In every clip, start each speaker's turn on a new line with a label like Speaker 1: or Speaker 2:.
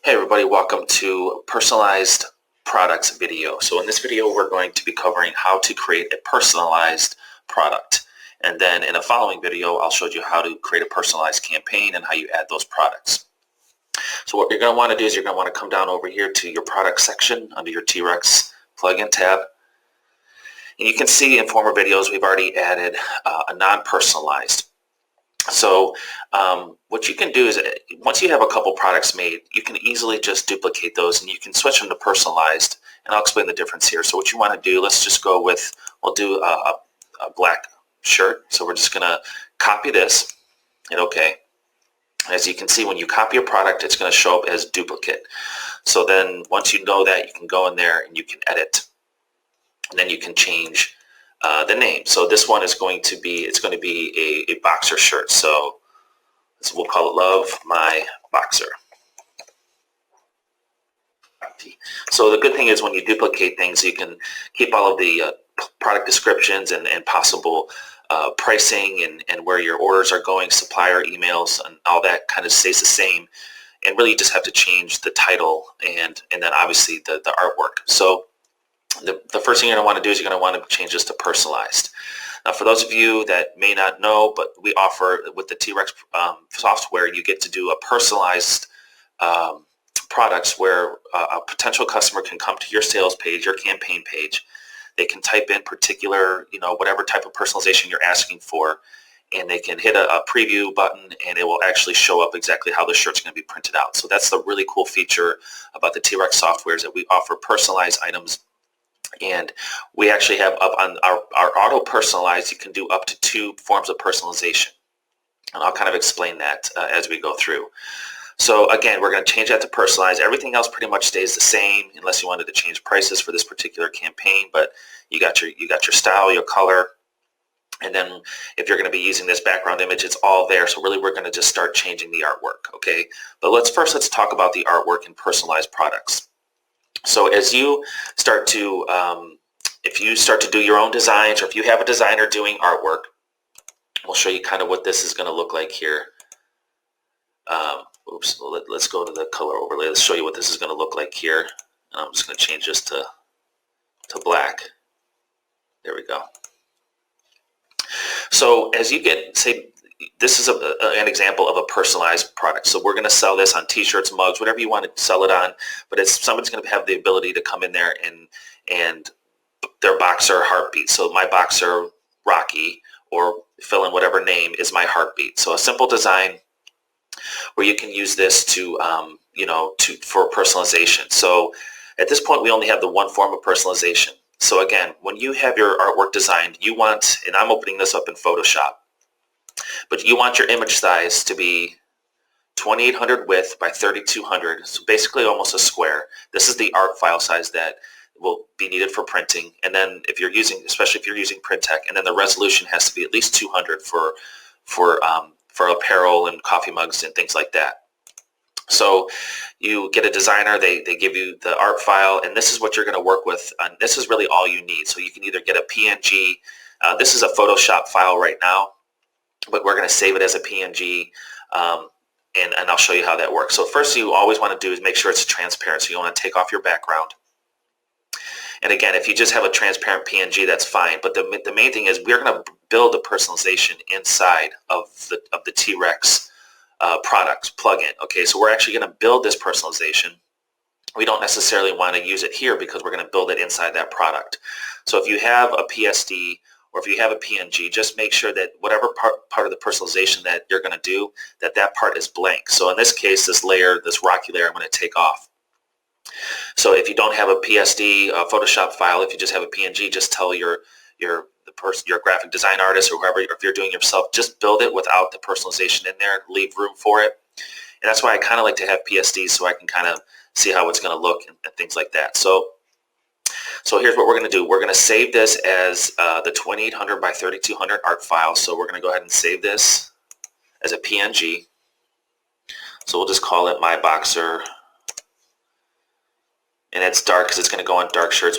Speaker 1: Hey everybody, welcome to Personalized Products video. So in this video, we're going to be covering how to create a personalized product. And then in a following video, I'll show you how to create a personalized campaign and how you add those products. So what you're going to want to do is you're going to want to come down over here to your product section under your T-Rex plugin tab. And you can see in former videos, we've already added a non-personalized. So what you can do is once you have a couple products made, you can easily just duplicate those and you can switch them to personalized, and I'll explain the difference here. So what you want to do, let's just go with, we'll do a black shirt. So we're just going to copy this, hit OK. As you can see, when you copy a product, it's going to show up as duplicate. So then once you know that, you can go in there and you can edit, and then you can change the name. So this one is going to be, it's going to be a boxer shirt. So we'll call it Love My Boxer. So the good thing is when you duplicate things, you can keep all of the product descriptions and possible pricing and where your orders are going, supplier emails, and all that kind of stays the same. And really you just have to change the title and then obviously the artwork. So the first thing you're going to want to do is you're going to want to change this to personalized. Now, for those of you that may not know, but we offer with the T-Rex software, you get to do a personalized products where a potential customer can come to your sales page, your campaign page. They can type in particular, whatever type of personalization you're asking for, and they can hit a preview button, and it will actually show up exactly how the shirt's going to be printed out. So that's the really cool feature about the T-Rex software, is that we offer personalized items. And we actually have up on our auto personalized, you can do up to 2 forms of personalization. And I'll kind of explain that as we go through. So again, we're going to change that to personalized. Everything else pretty much stays the same unless you wanted to change prices for this particular campaign. But you got your style, your color. And then if you're going to be using this background image, it's all there. So really we're going to just start changing the artwork. Okay. But let's talk about the artwork and personalized products. So as you start to, if you start to do your own designs, or if you have a designer doing artwork, we'll show you kind of what this is going to look like here. Let's go to the color overlay. Let's show you what this is going to look like here. And I'm just going to change this to black. There we go. So as you get, say, this is an example of a personalized product. So we're going to sell this on t-shirts, mugs, whatever you want to sell it on. But somebody's going to have the ability to come in there and their boxer heartbeat. So my boxer Rocky, or fill in whatever name, is my heartbeat. So a simple design where you can use this to for personalization. So at this point, we only have the one form of personalization. So again, when you have your artwork designed, you want, and I'm opening this up in Photoshop, but you want your image size to be 2800 width by 3200, so basically almost a square. This is the art file size that will be needed for printing. And then if you're using, especially if you're using print tech, and then the resolution has to be at least 200 for apparel and coffee mugs and things like that. So you get a designer, they give you the art file, and this is what you're going to work with. And this is really all you need. So you can either get a PNG. This is a Photoshop file right now, but we're going to save it as a PNG, and I'll show you how that works. So first you always want to do is make sure it's transparent. So you want to take off your background. And again, if you just have a transparent PNG, that's fine. But the main thing is we're going to build the personalization inside of the T-Rex product plugin. Okay, so we're actually going to build this personalization. We don't necessarily want to use it here because we're going to build it inside that product. So if you have a PSD or if you have a PNG, just make sure that whatever part of the personalization that you're going to do, that part is blank. So in this case, this layer, this Rocky layer, I'm going to take off. So if you don't have a PSD, a Photoshop file, if you just have a PNG, just tell your graphic design artist or whoever, if you're doing yourself, just build it without the personalization in there, leave room for it. And that's why I kind of like to have PSDs so I can kind of see how it's going to look and things like that. So here's what we're going to do. We're going to save this as the 2800 by 3200 art file. So we're going to go ahead and save this as a PNG. So we'll just call it My Boxer. And it's dark because it's going to go on dark shirts.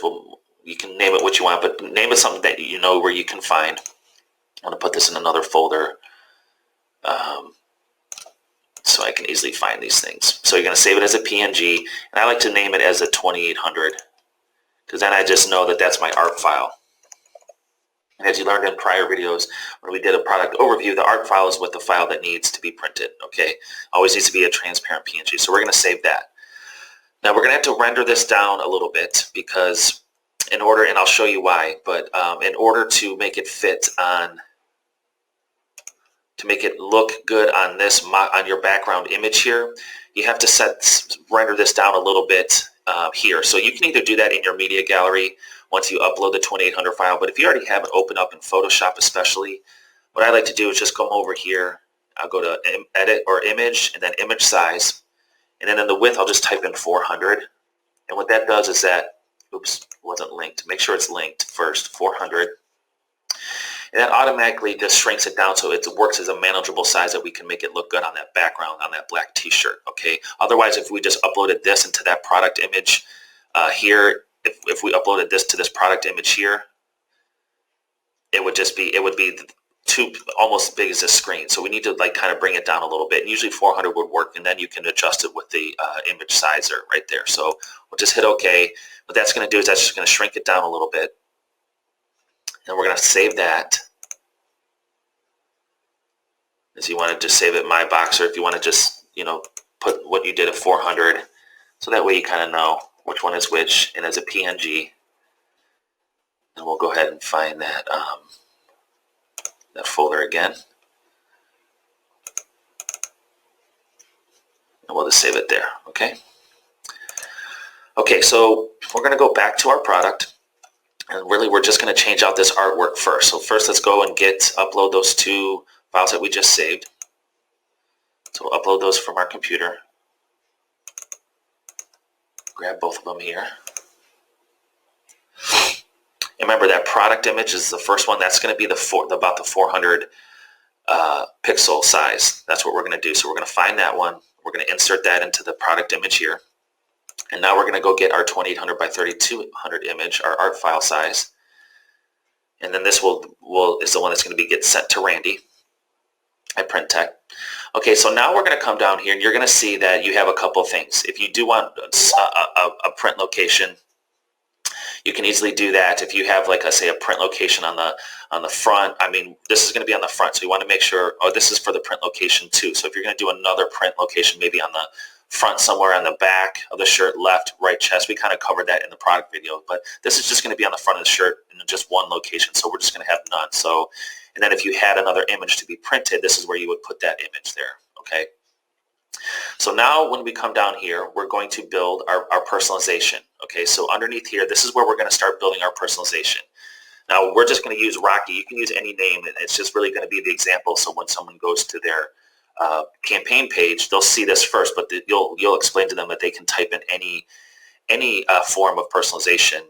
Speaker 1: You can name it what you want, but name it something that you know where you can find. I'm going to put this in another folder. so I can easily find these things. So you're going to save it as a PNG, and I like to name it as a 2800 because then I just know that that's my art file. And as you learned in prior videos, when we did a product overview, the art file is what the file that needs to be printed, okay? Always needs to be a transparent PNG, so we're going to save that. Now we're going to have to render this down a little bit because in order, and I'll show you why, but in order to make it fit on, to make it look good on this, on your background image here, you have to render this down a little bit here. So you can either do that in your media gallery once you upload the 2800 file, but if you already have it open up in Photoshop especially, what I like to do is just come over here, I'll go to edit or image and then image size, and then in the width I'll just type in 400, and what that does is that, oops, wasn't linked, make sure it's linked first, 400, and that automatically just shrinks it down so it works as a manageable size that we can make it look good on that background, on that black t-shirt, okay? Otherwise, if we just uploaded this into that product image here, if we uploaded this to this product image here, it would be too almost as big as this screen. So we need to like kind of bring it down a little bit. And usually 400 would work, and then you can adjust it with the image sizer right there. So we'll just hit OK. What that's going to do is that's just going to shrink it down a little bit. And we're going to save that. As you want to just save it in My Box, or if you want to just, you know, put what you did at 400. So that way you kind of know which one is which, and as a PNG. And we'll go ahead and find that that folder again. And we'll just save it there, okay? Okay, so we're going to go back to our product. And really, we're just going to change out this artwork first. So first, let's go and upload those two files that we just saved. So we'll upload those from our computer. Grab both of them here. And remember, that product image is the first one. That's going to be about the 400 pixel size. That's what we're going to do. So we're going to find that one. We're going to insert that into the product image here. And now we're going to go get our 2800 by 3200 image, our art file size. And then this is the one that's going to get sent to Randy at Print Tech. Okay, so now we're going to come down here, and you're going to see that you have a couple of things. If you do want a print location, you can easily do that. If you have, like I say, a print location on the front, I mean, this is going to be on the front, so you want to make sure, oh, this is for the print location too. So if you're going to do another print location, maybe on the front somewhere, on the back of the shirt, left, right chest, we kind of covered that in the product video, but this is just going to be on the front of the shirt in just one location, so we're just going to have none. So, and then if you had another image to be printed, this is where you would put that image there, okay? So now when we come down here, we're going to build our personalization, okay? So underneath here, this is where we're going to start building our personalization. Now, we're just going to use Rocky. You can use any name. It's just really going to be the example, so when someone goes to their campaign page, they'll see this first, but you'll explain to them that they can type in any form of personalization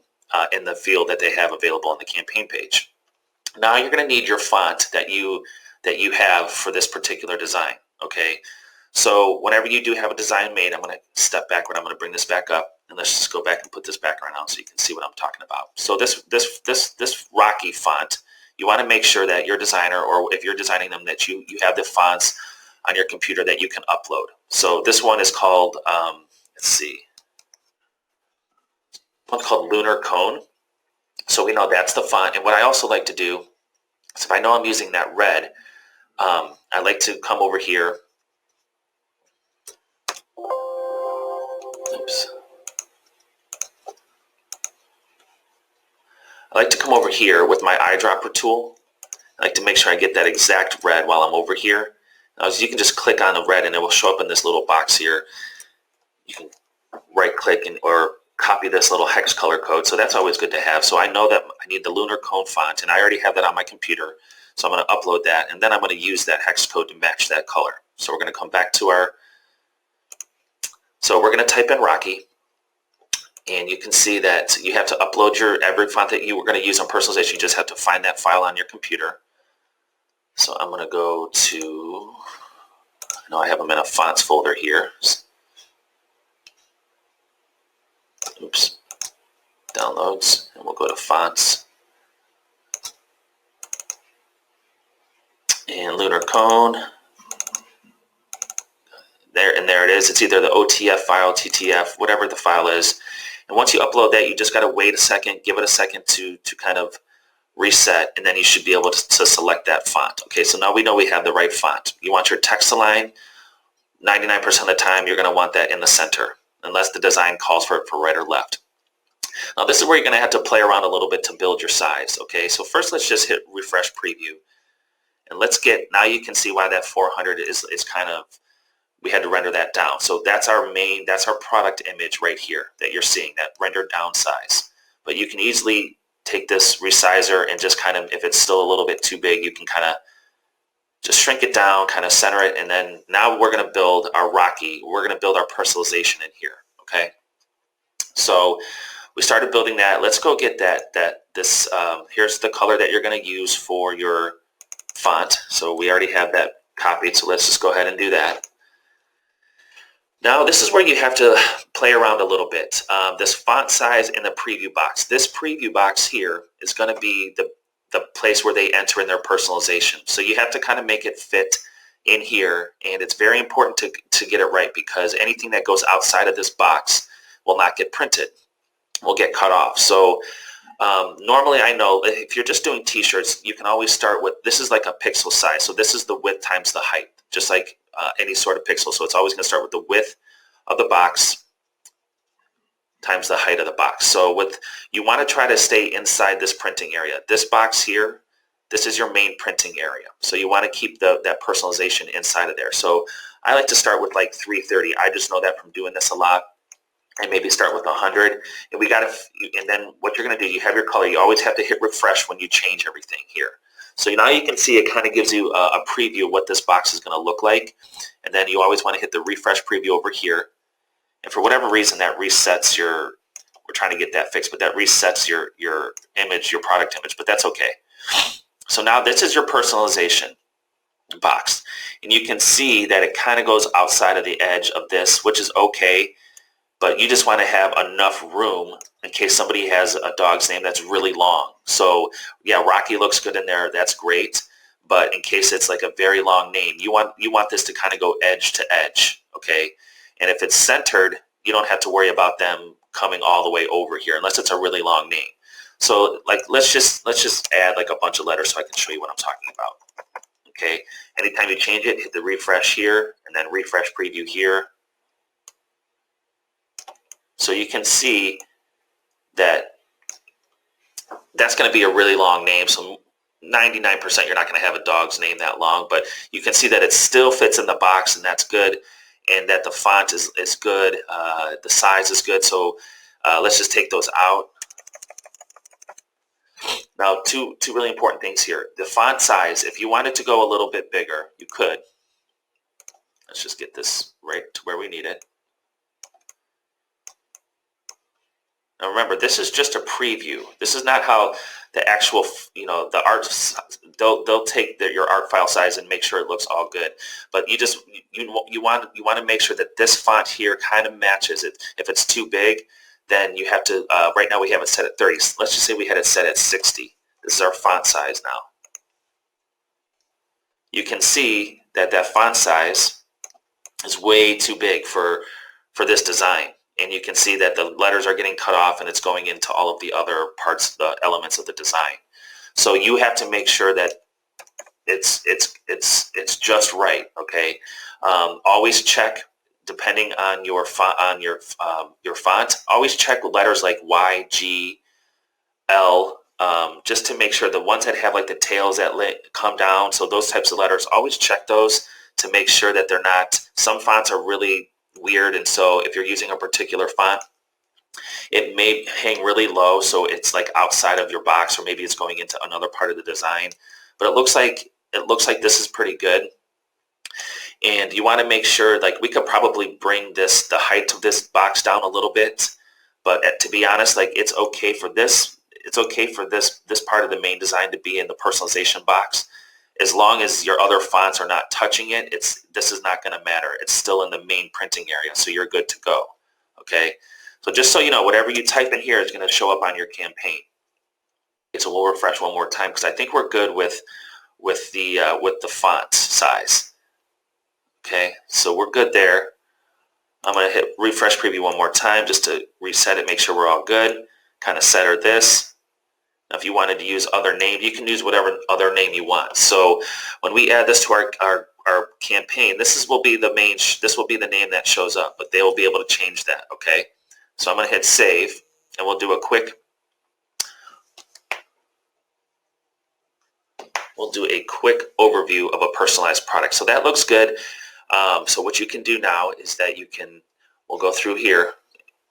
Speaker 1: in the field that they have available on the campaign page. Now you're going to need your font that you have for this particular design, okay? So whenever you do have a design made, I'm going to step backward. I'm going to bring this back up, and let's just go back and put this background on so you can see what I'm talking about. So this Rocky font, you want to make sure that your designer, or if you're designing them, that you have the fonts on your computer that you can upload. So this one is called, let's see, one's called Lunar Cone. So we know that's the font. And what I also like to do is, if I know I'm using that red, I like to come over here. Oops. I like to come over here with my eyedropper tool. I like to make sure I get that exact red while I'm over here. Now, you can just click on the red, and it will show up in this little box here. You can right-click or copy this little hex color code, so that's always good to have. So I know that I need the Lunar Cone font, and I already have that on my computer. So I'm going to upload that, and then I'm going to use that hex code to match that color. So we're going to come back to our, so we're going to type in Rocky, and you can see that you have to upload every font that you were going to use on personalization. You just have to find that file on your computer. So I'm going to go to, I know I have them in a fonts folder here. Oops. Downloads, and we'll go to fonts. And Lunar Cone. there it is. It's either the OTF file, TTF, whatever the file is. And once you upload that, you just got to wait a second, give it a second to kind of reset, and then you should be able to select that font. Okay, so now we know we have the right font. You want your text align. 99% of the time, you're going to want that in the center, unless the design calls for it for right or left. Now, this is where you're going to have to play around a little bit to build your size. Okay, so first let's just hit refresh preview. And let's get, now you can see why that 400 is kind of, we had to render that down. So that's our main, that's our product image right here that you're seeing, that rendered down size. But you can easily take this resizer and just kind of, if it's still a little bit too big, you can kind of just shrink it down, kind of center it, and then now we're going to build our Rocky. We're going to build our personalization in here, okay? So we started building that. Let's go get this, here's the color that you're going to use for your font. So we already have that copied, so let's just go ahead and do that. Now this is where you have to play around a little bit. This font size in the preview box. This preview box here is going to be the place where they enter in their personalization. So you have to kind of make it fit in here, and it's very important to get it right, because anything that goes outside of this box will not get printed, will get cut off. So normally, I know if you're just doing t-shirts, you can always start with, this is like a pixel size. So this is the width times the height, just like any sort of pixel. So it's always going to start with the width of the box times the height of the box. So you want to try to stay inside this printing area. This box here, this is your main printing area. So you want to keep that personalization inside of there. So I like to start with like 330. I just know that from doing this a lot. And maybe start with 100. And then what you're going to do, you have your color. You always have to hit refresh when you change everything here. So now you can see it kind of gives you a preview of what this box is going to look like. And then you always want to hit the refresh preview over here. And for whatever reason, that resets we're trying to get that fixed, but that resets your image, your product image, but that's okay. So now this is your personalization box. And you can see that it kind of goes outside of the edge of this, which is okay. But you just want to have enough room in case somebody has a dog's name that's really long. So yeah, Rocky looks good in there. That's great. But in case it's like a very long name, you want this to kind of go edge to edge, okay? And if it's centered, you don't have to worry about them coming all the way over here unless it's a really long name. So like let's just add like a bunch of letters so I can show you what I'm talking about. Okay. Anytime you change it, hit the refresh here and then refresh preview here. So you can see that that's going to be a really long name. So 99% you're not going to have a dog's name that long, but you can see that it still fits in the box, and that's good, and that the font is good, the size is good. So let's just take those out. Now, two really important things here. The font size, if you wanted to go a little bit bigger, you could. Let's just get this right to where we need it. Now remember, this is just a preview. This is not how the actual, the art, they'll take your art file size and make sure it looks all good. But you want to make sure that this font here kind of matches it. If it's too big, then you have to, right now we have it set at 30. Let's just say we had it set at 60. This is our font size now. You can see that font size is way too big for this design. And you can see that the letters are getting cut off and it's going into all of the other parts, the elements of the design. So you have to make sure that it's just right, okay? Always check, depending on your font, always check letters like Y, G, L, just to make sure the ones that have like the tails that come down, so those types of letters, always check those to make sure that they're not, some fonts are really weird, and so if you're using a particular font, it may hang really low, so it's like outside of your box, or maybe it's going into another part of the design. But it looks like this is pretty good. And you want to make sure, like, we could probably bring the height of this box down a little bit, but to be honest, like, it's okay for this part of the main design to be in the personalization box. As long as your other fonts are not touching it, this is not going to matter. It's still in the main printing area, so you're good to go. Okay, so just so you know, whatever you type in here is going to show up on your campaign. Okay, so we'll refresh one more time because I think we're good with the font size. Okay, so we're good there. I'm going to hit refresh preview one more time just to reset it, make sure we're all good. Kind of center this. Now, if you wanted to use other name, you can use whatever other name you want. So when we add this to our campaign, this will be the main. This will be the name that shows up, but they will be able to change that. Okay. So I'm going to hit save, and we'll do a quick. We'll do a quick overview of a personalized product. So that looks good. So what you can do now is that we'll go through here.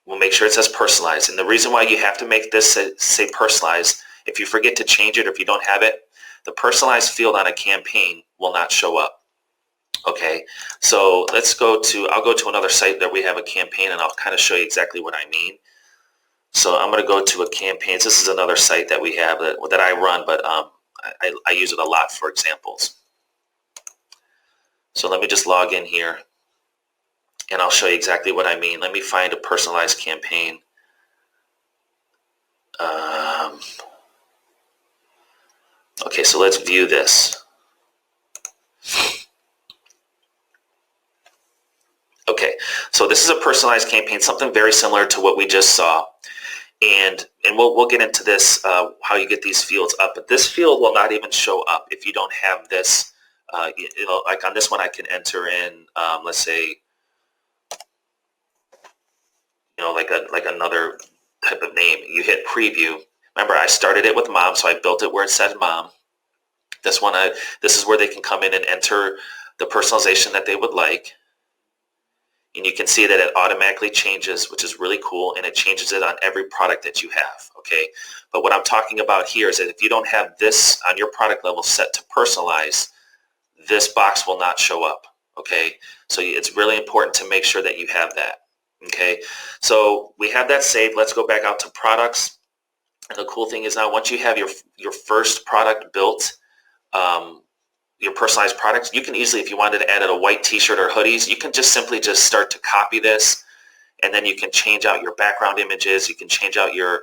Speaker 1: We'll make sure it says personalized. And the reason why you have to make this say personalized, if you forget to change it or if you don't have it, the personalized field on a campaign will not show up. Okay, so I'll go to another site that we have a campaign, and I'll kind of show you exactly what I mean. So I'm going to go to a campaigns. This is another site that we have that I run, but I use it a lot for examples. So let me just log in here, and I'll show you exactly what I mean. Let me find a personalized campaign. Okay, so let's view this. Okay, so this is a personalized campaign, something very similar to what we just saw. And we'll get into this, how you get these fields up. But this field will not even show up if you don't have this. Like on this one, I can enter in, let's say, like another type of name. You hit preview. Remember, I started it with mom, so I built it where it said mom. This one, this is where they can come in and enter the personalization that they would like. And you can see that it automatically changes, which is really cool, and it changes it on every product that you have, okay? But what I'm talking about here is that if you don't have this on your product level set to personalize, this box will not show up, okay? So it's really important to make sure that you have that, okay? So we have that saved. Let's go back out to products. And the cool thing is now once you have your first product built, your personalized products, you can easily, if you wanted to add a white t-shirt or hoodies, you can just simply start to copy this, and then you can change out your background images. You can change out your,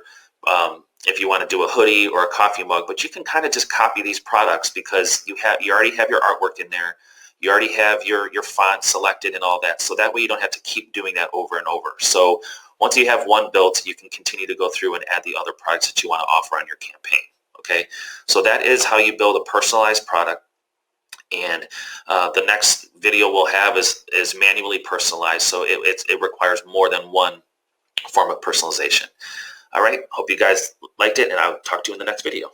Speaker 1: if you want to do a hoodie or a coffee mug, but you can kind of just copy these products because you already have your artwork in there. You already have your font selected and all that. So that way you don't have to keep doing that over and over. So once you have one built, you can continue to go through and add the other products that you want to offer on your campaign. Okay, so that is how you build a personalized product. And the next video we'll have is manually personalized, so it requires more than one form of personalization. All right, hope you guys liked it, and I'll talk to you in the next video.